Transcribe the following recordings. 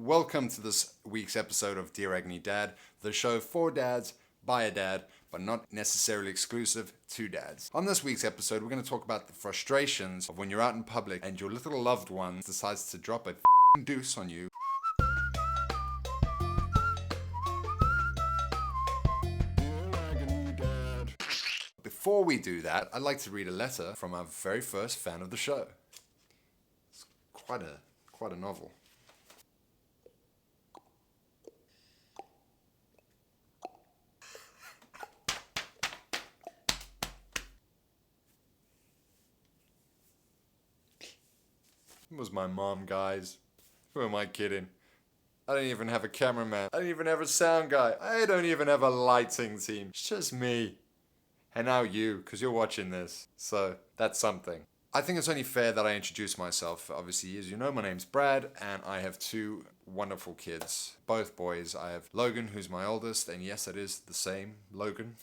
welcome to this week's episode of D.A.D, the show for dads, by a dad, but not necessarily exclusive to dads. On this week's episode, we're going to talk about the frustrations of when you're out in public and your little loved one decides to drop a deuce on you. Before we do that, I'd like to read a letter from our very first fan of the show. It's quite a novel. It was my mom, guys. Who am I kidding? I don't even have a cameraman. I don't even have a sound guy. I don't even have a lighting team. It's just me. And now you, because you're watching this. So that's something. I think it's only fair that I introduce myself. Obviously, as you know, my name's Brad, and I have two wonderful kids. Both boys. I have Logan, who's my oldest, and yes, it is the same Logan.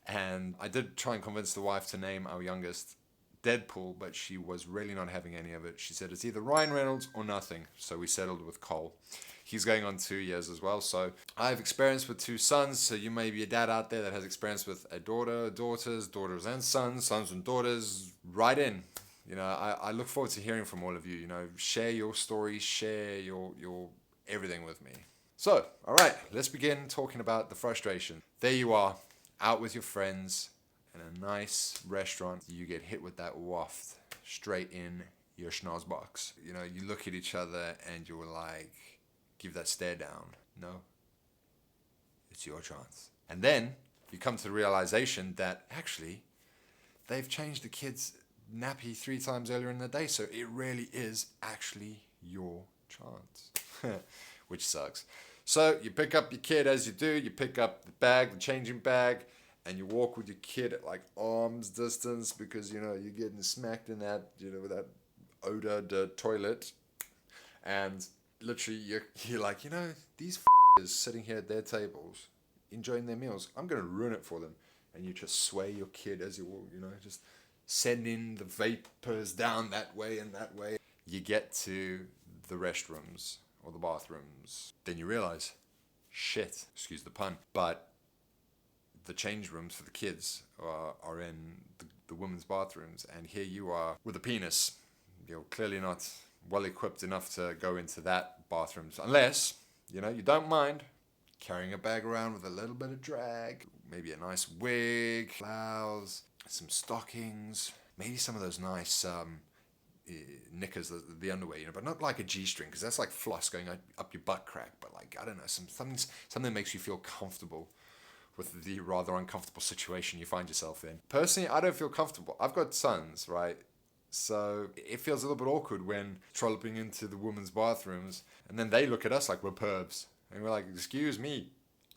And I did try and convince the wife to name our youngest Deadpool, but she was really not having any of it. She said it's either Ryan Reynolds or nothing. So we settled with Cole. He's going on 2 years as well. So I have experience with two sons. So you may be a dad out there that has experience with a daughter, daughters and sons and daughters. Write in. You know, I look forward to hearing from all of you. You know, share your stories, share your everything with me. So, all right, let's begin talking about the frustration. There you are, out with your friends in a nice restaurant. You get hit with that waft straight in your schnoz box. You know, you look at each other and you're like, give that stare down. No, it's your chance. And then you come to the realization that actually they've changed the kid's nappy 3 times earlier in the day. So it really is actually your chance, which sucks. So you pick up your kid as you do. You pick up the bag, the changing bag, and you walk with your kid at like arm's distance because, you know, you're getting smacked in that, you know, with that odor toilet. And literally you're like, you know, these f***ers sitting here at their tables enjoying their meals, I'm going to ruin it for them. And you just sway your kid as you walk, you know, just sending the vapors down that way and that way. You get to the restrooms or the bathrooms. Then you realize, shit, excuse the pun, but the change rooms for the kids are in the women's bathrooms. And here you are with a penis. You're clearly not well equipped enough to go into that bathrooms, unless, you know, you don't mind carrying a bag around with a little bit of drag, maybe a nice wig, flowers, some stockings, maybe some of those nice knickers, the underwear, you know, but not like a G-string, because that's like floss going up your butt crack, but like, I don't know, something that makes you feel comfortable with the rather uncomfortable situation you find yourself in. Personally, I don't feel comfortable. I've got sons, right? So it feels a little bit awkward when trolloping into the women's bathrooms and then they look at us like we're pervs. And we're like, excuse me,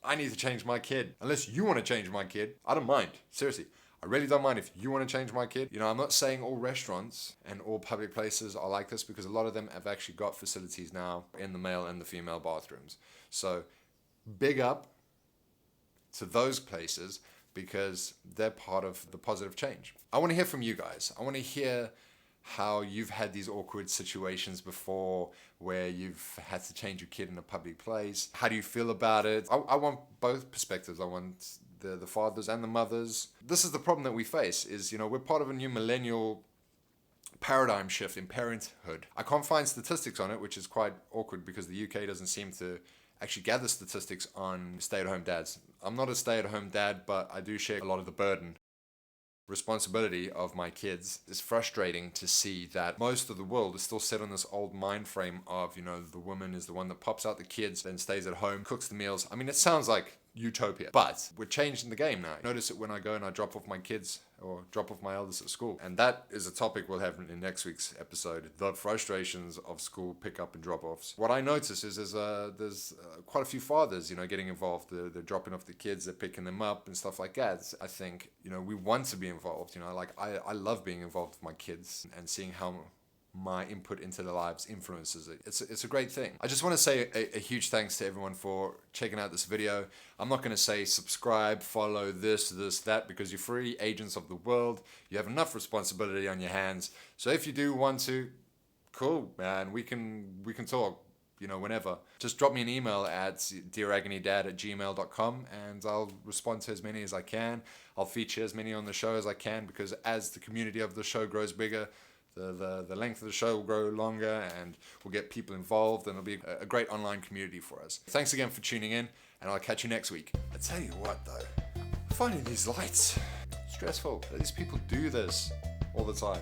I need to change my kid. Unless you want to change my kid, I don't mind. Seriously, I really don't mind if you want to change my kid. You know, I'm not saying all restaurants and all public places are like this, because a lot of them have actually got facilities now in the male and the female bathrooms. So big up to those places, because they're part of the positive change. I want to hear from you guys. I want to hear how you've had these awkward situations before where you've had to change your kid in a public place. How do you feel about it? I want both perspectives. I want the fathers and the mothers. This is the problem that we face is, you know, we're part of a new millennial paradigm shift in parenthood. I can't find statistics on it, which is quite awkward because the UK doesn't seem to actually gather statistics on stay-at-home dads. I'm not a stay-at-home dad, but I do share a lot of the burden, responsibility of my kids. It's frustrating to see that most of the world is still set on this old mind frame of, you know, the woman is the one that pops out the kids, then stays at home, cooks the meals. I mean, it sounds like utopia, but we're changing the game now. Notice it when I go and I drop off my kids or drop off my eldest at school. And that is a topic we'll have in next week's episode, the frustrations of school pickup and drop-offs. What I notice is there's quite a few fathers, you know, getting involved. They're dropping off the kids, they're picking them up and stuff like that. I think, you know, we want to be involved. You know, like I love being involved with my kids and seeing how my input into their lives influences it. It's a great thing. I just want to say a huge thanks to everyone for checking out this video. I'm not going to say subscribe, follow this, that, because you're free agents of the world. You have enough responsibility on your hands. So if you do want to, cool, man, we can talk. whenever. Just drop me an email at dearagonydad@gmail.com and I'll respond to as many as I can. I'll feature as many on the show as I can, because as the community of the show grows bigger, the length of the show will grow longer, and we'll get people involved, and it'll be a great online community for us. Thanks again for tuning in, and I'll catch you next week. I tell you what though, finding these lights, stressful. These people do this all the time.